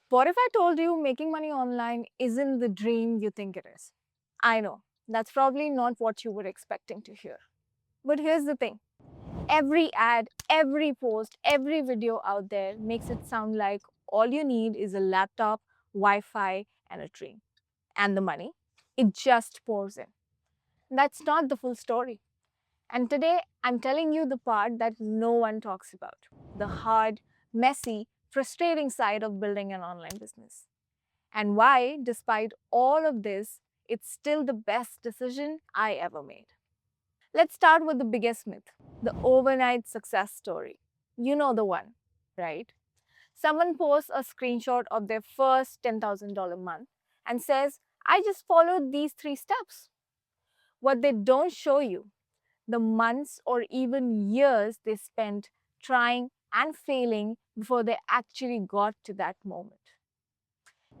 What if I told you making money online isn't the dream you think it is? I know, that's probably not what you were expecting to hear. But here's the thing, every ad, every post, every video out there makes it sound like all you need is a laptop, Wi Fi, and a dream. And the money, it just pours in. That's not the full story. And today, I'm telling you the part that no one talks about, the hard, messy, frustrating side of building an online business. And why, despite all of this, it's still the best decision I ever made. Let's start with the biggest myth, the overnight success story. You know the one, right? Someone posts a screenshot of their first $10,000 month and says, I just followed these 3 steps. What they don't show you, the months or even years they spent trying and failing before they actually got to that moment.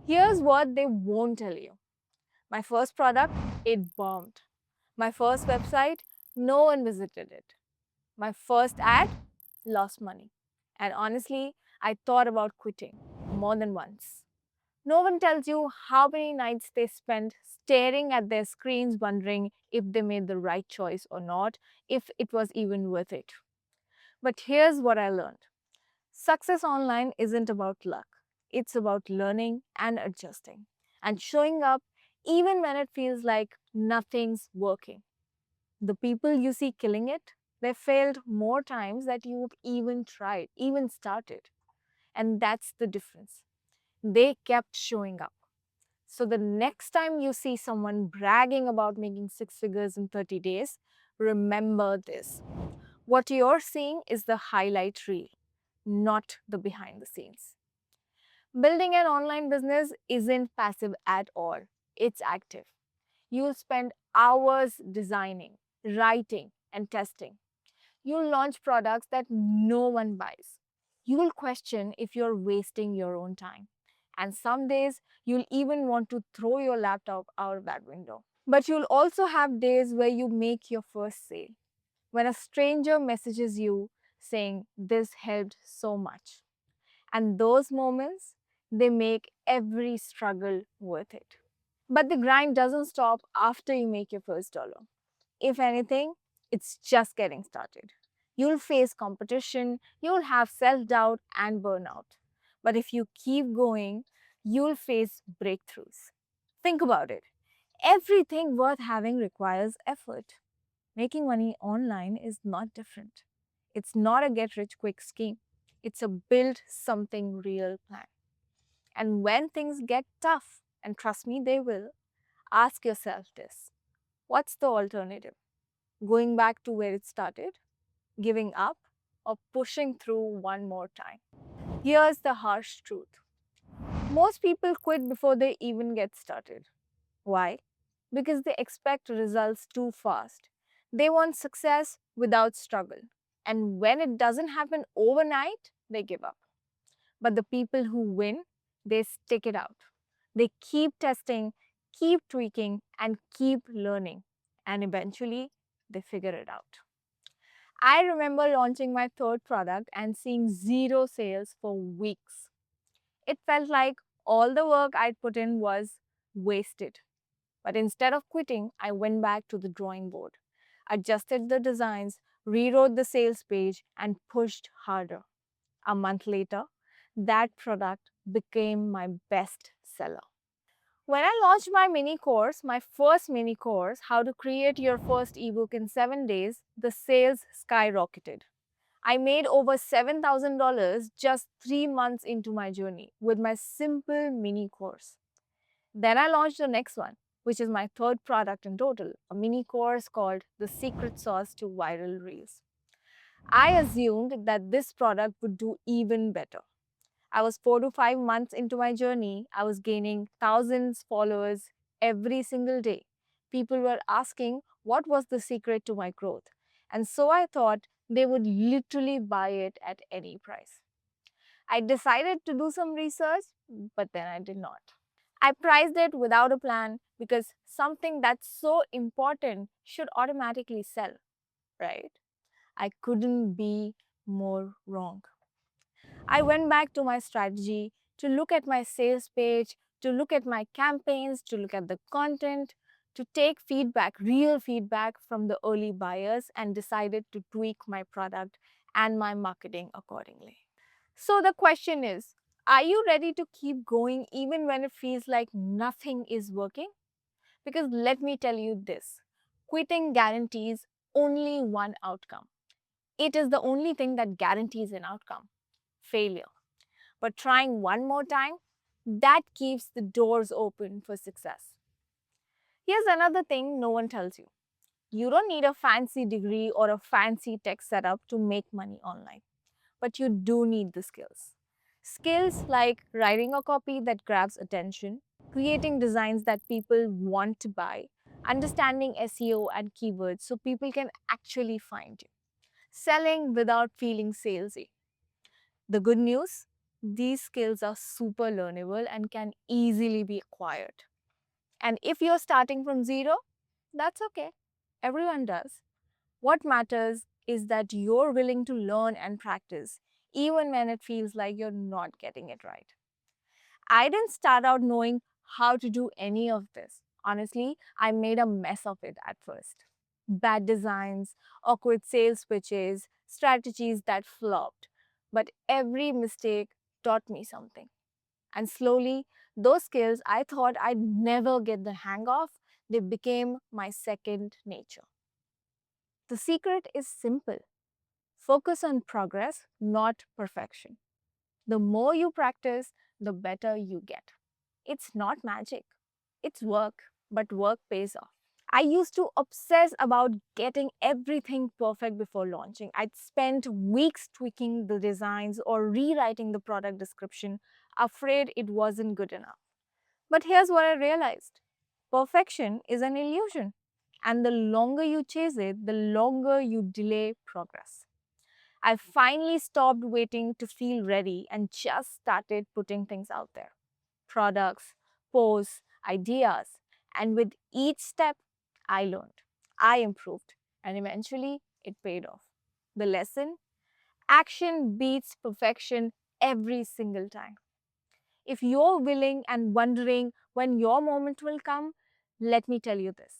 Here's what they won't tell you. My first product, it bombed. My first website, no one visited it. My first ad, lost money. And honestly, I thought about quitting more than once. No one tells you how many nights they spent staring at their screens wondering if they made the right choice or not, if it was even worth it. But here's what I learned. Success online isn't about luck. It's about learning and adjusting and showing up even when it feels like nothing's working. The people you see killing it, they failed more times that you've even tried, even started. And that's the difference. They kept showing up. So the next time you see someone bragging about making 6 figures in 30 days, remember this. What you're seeing is the highlight reel, not the behind the scenes. Building an online business isn't passive at all, it's active. You'll spend hours designing, writing, and testing. You'll launch products that no one buys. You'll question if you're wasting your own time. And some days, you'll even want to throw your laptop out of that window. But you'll also have days where you make your first sale. When a stranger messages you saying, This helped so much. And those moments, they make every struggle worth it. But the grind doesn't stop after you make your first dollar. If anything, it's just getting started. You'll face competition, you'll have self doubt and burnout. But if you keep going, you'll face breakthroughs. Think about it. Everything worth having requires effort. Making money online is not different. It's not a get rich quick scheme, it's a build something real plan. And when things get tough, and trust me, they will, ask yourself this: what's the alternative? Going back to where it started, giving up, or pushing through one more time? Here's the harsh truth: most people quit before they even get started. Why? Because they expect results too fast. They want success without struggle. And when it doesn't happen overnight, they give up. But the people who win, they stick it out. They keep testing, keep tweaking, and keep learning. And eventually, they figure it out. I remember launching my third product and seeing zero sales for weeks. It felt like all the work I'd put in was wasted. But instead of quitting, I went back to the drawing board, adjusted the designs, rewrote the sales page, and pushed harder. A month later, that product became my best seller. When I launched my mini course, my first mini course, How to Create Your First Ebook in 7 Days, the sales skyrocketed. I made over $7,000 just 3 months into my journey with my simple mini course. Then I launched the next one, which is my third product in total, a mini course called The Secret Sauce to Viral Reels. I assumed that this product would do even better. I was 4 to 5 months into my journey. I was gaining thousands followers every single day. People were asking what was the secret to my growth. And so I thought they would literally buy it at any price. I decided to do some research, but then I did not. I priced it without a plan because something that's so important should automatically sell, right? I couldn't be more wrong. I went back to my strategy, to look at my sales page, to look at my campaigns, to look at the content, to take feedback, real feedback from the early buyers, and decided to tweak my product and my marketing accordingly. So the question is, are you ready to keep going even when it feels like nothing is working? Because let me tell you this, quitting guarantees only one outcome. It is the only thing that guarantees an outcome, failure. But trying one more time, that keeps the doors open for success. Here's another thing no one tells you. You don't need a fancy degree or a fancy tech setup to make money online, but you do need the skills. Skills like writing a copy that grabs attention, creating designs that people want to buy, understanding SEO and keywords so people can actually find you, selling without feeling salesy. The good news, these skills are super learnable and can easily be acquired. And if you're starting from zero, that's okay. Everyone does. What matters is that you're willing to learn and practice, even when it feels like you're not getting it right. I didn't start out knowing how to do any of this. Honestly, I made a mess of it at first. Bad designs, awkward sales pitches, strategies that flopped. But every mistake taught me something. And slowly, those skills I thought I'd never get the hang of, they became my second nature. The secret is simple. Focus on progress, not perfection. The more you practice, the better you get. It's not magic, it's work, but work pays off. I used to obsess about getting everything perfect before launching. I'd spent weeks tweaking the designs or rewriting the product description, afraid it wasn't good enough. But here's what I realized, perfection is an illusion, and the longer you chase it, the longer you delay progress. I finally stopped waiting to feel ready and just started putting things out there, products, posts, ideas. And with each step, I learned, I improved, and eventually it paid off. The lesson, action beats perfection every single time. If you're willing and wondering when your moment will come, let me tell you this,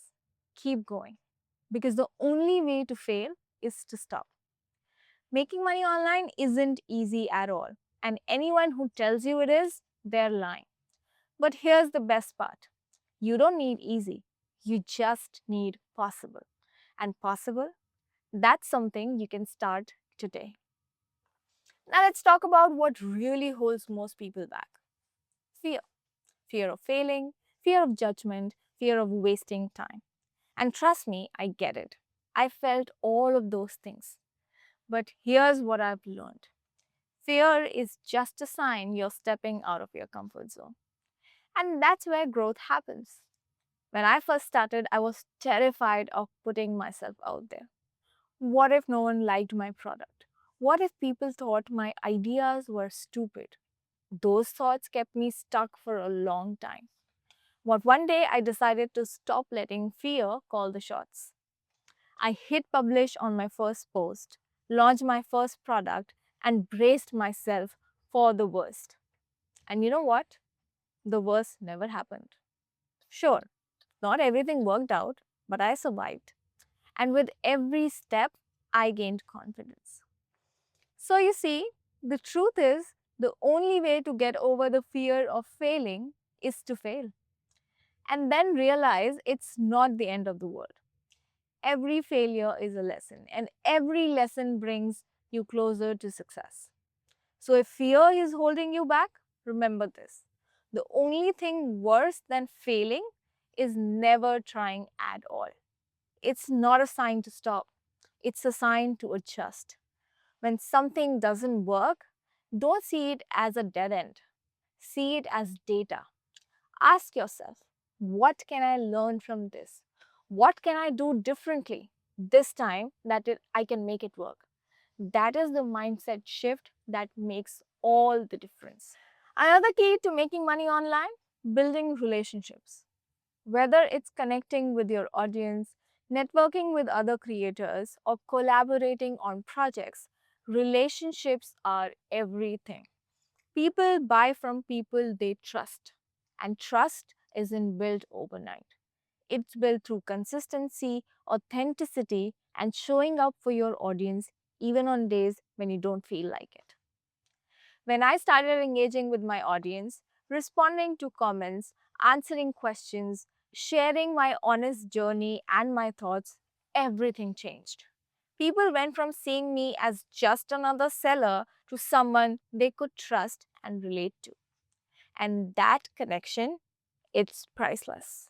keep going. Because the only way to fail is to stop. Making money online isn't easy at all. And anyone who tells you it is, they're lying. But here's the best part. You don't need easy. You just need possible. And possible, that's something you can start today. Now let's talk about what really holds most people back. Fear. Fear of failing, fear of judgment, fear of wasting time. And trust me, I get it. I felt all of those things. But here's what I've learned. Fear is just a sign you're stepping out of your comfort zone. And that's where growth happens. When I first started, I was terrified of putting myself out there. What if no one liked my product? What if people thought my ideas were stupid? Those thoughts kept me stuck for a long time. But one day I decided to stop letting fear call the shots. I hit publish on my first post, launched my first product, and braced myself for the worst. And you know what? The worst never happened. Sure, not everything worked out, but I survived. And with every step, I gained confidence. So you see, the truth is, the only way to get over the fear of failing is to fail. And then realize it's not the end of the world. Every failure is a lesson, and every lesson brings you closer to success. So if fear is holding you back, remember this. The only thing worse than failing is never trying at all. It's not a sign to stop. It's a sign to adjust. When something doesn't work, don't see it as a dead end. See it as data. Ask yourself, what can I learn from this? What can I do differently this time that I can make it work? That is the mindset shift that makes all the difference. Another key to making money online, building relationships. Whether it's connecting with your audience, networking with other creators, or collaborating on projects, relationships are everything. People buy from people they trust, and trust isn't built overnight. It's built through consistency, authenticity, and showing up for your audience even on days when you don't feel like it. When I started engaging with my audience, responding to comments, answering questions, sharing my honest journey and my thoughts, everything changed. People went from seeing me as just another seller to someone they could trust and relate to. And that connection, it's priceless.